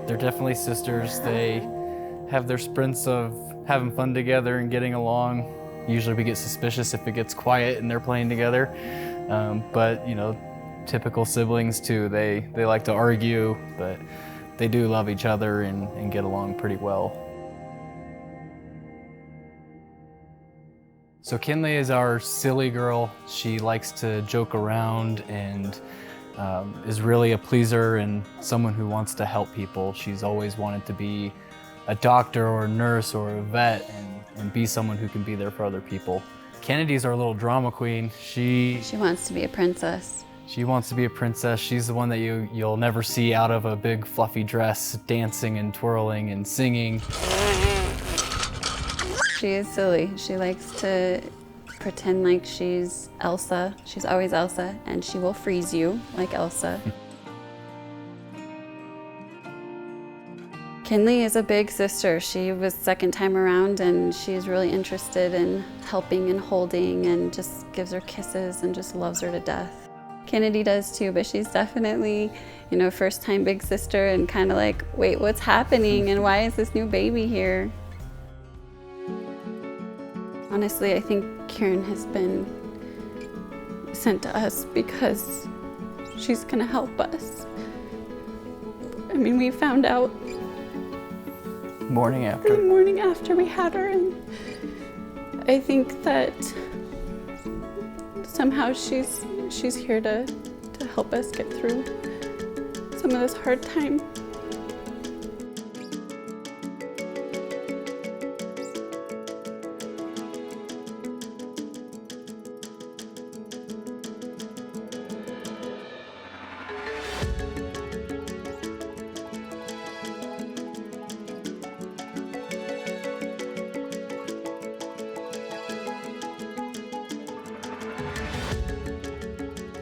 They're definitely sisters. They have their sprints of having fun together and getting along. Usually we get suspicious if it gets quiet and they're playing together. But you know, typical siblings too. They like to argue, but they do love each other and get along pretty well. So Kinley is our silly girl. She likes to joke around and is really a pleaser and someone who wants to help people. She's always wanted to be a doctor or a nurse or a vet and be someone who can be there for other people. Kennedy's our little drama queen. She wants to be a princess. She wants to be a princess. She's the one that you'll never see out of a big fluffy dress dancing and twirling and singing. She is silly. She likes to pretend like she's Elsa. She's always Elsa, and she will freeze you like Elsa. Kinley is a big sister. She was second time around, and she's really interested in helping and holding and just gives her kisses and just loves her to death. Kennedy does too, but she's definitely, you know, first time big sister and kind of like, wait, what's happening and why is this new baby here? Honestly, I think Karen has been sent to us because she's gonna help us. I mean, we found out the morning after we had her, and I think that somehow she's here to help us get through some of this hard time.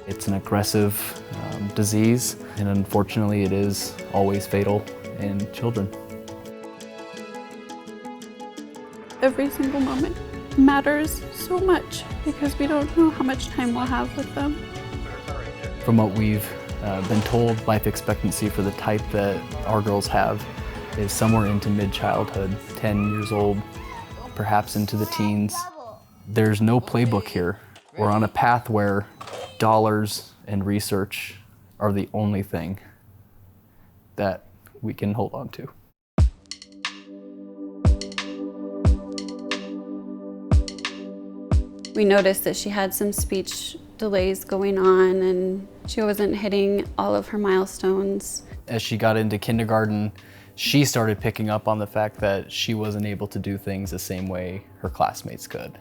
It's an aggressive disease, and unfortunately it is always fatal in children. Every single moment matters so much because we don't know how much time we'll have with them. From what we've been told, life expectancy for the type that our girls have is somewhere into mid-childhood, 10 years old, perhaps into the teens. There's no playbook here. We're on a path where dollars and research are the only thing that we can hold on to. We noticed that she had some speech delays going on and she wasn't hitting all of her milestones. As she got into kindergarten, she started picking up on the fact that she wasn't able to do things the same way her classmates could.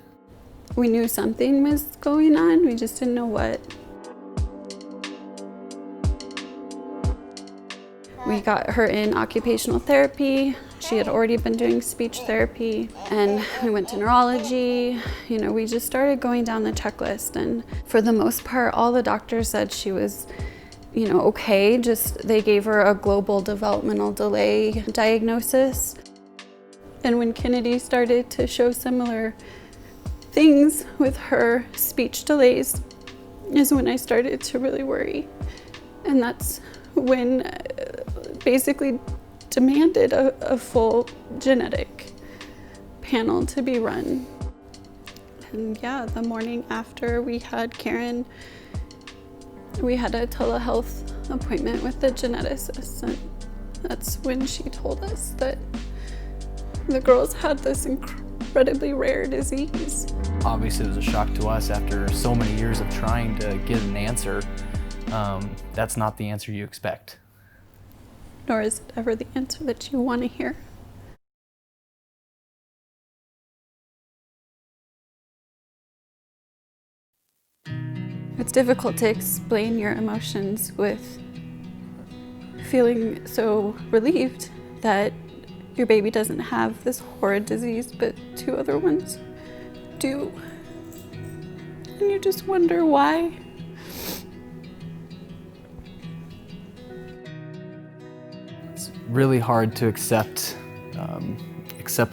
We knew something was going on, we just didn't know what. We got her in occupational therapy. She had already been doing speech therapy, and we went to neurology. You know, we just started going down the checklist, and for the most part, all the doctors said she was, you know, okay. Just they gave her a global developmental delay diagnosis. And when Kennedy started to show similar things with her speech delays is when I started to really worry. And that's when basically demanded a full genetic panel to be run. And yeah, the morning after we had Karen, we had a telehealth appointment with the geneticist, and that's when she told us that the girls had this incredibly rare disease. Obviously it was a shock to us after so many years of trying to get an answer. That's not the answer you expect. Nor is it ever the answer that you want to hear. It's difficult to explain your emotions with feeling so relieved that your baby doesn't have this horrid disease, but two other ones do. And you just wonder why. It's really hard to accept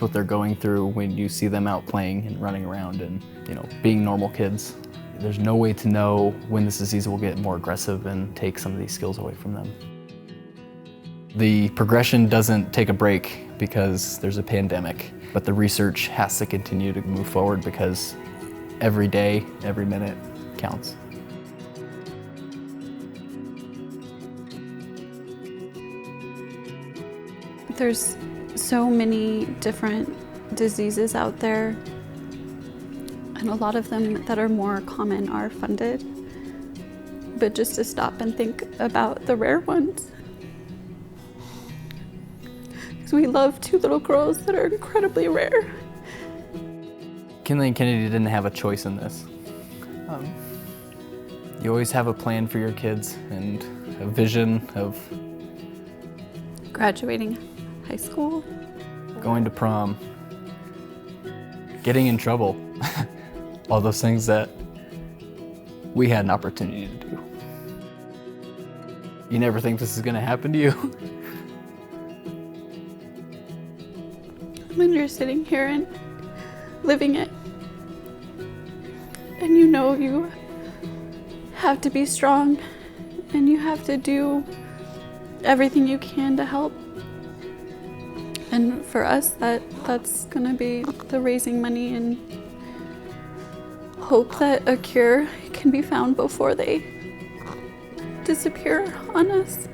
what they're going through when you see them out playing and running around and, you know, being normal kids. There's no way to know when this disease will get more aggressive and take some of these skills away from them. The progression doesn't take a break because there's a pandemic, but the research has to continue to move forward because every day, every minute counts. There's so many different diseases out there, and a lot of them that are more common are funded. But just to stop and think about the rare ones. Because we love two little girls that are incredibly rare. Kinley and Kennedy didn't have a choice in this. You always have a plan for your kids and a vision of Graduating high school. going to prom, getting in trouble, all those things that we had an opportunity to do. You never think this is going to happen to you. When you're sitting here and living it, and you know you have to be strong and you have to do everything you can to help. And for us, that's gonna be the raising money and hope that a cure can be found before they disappear on us.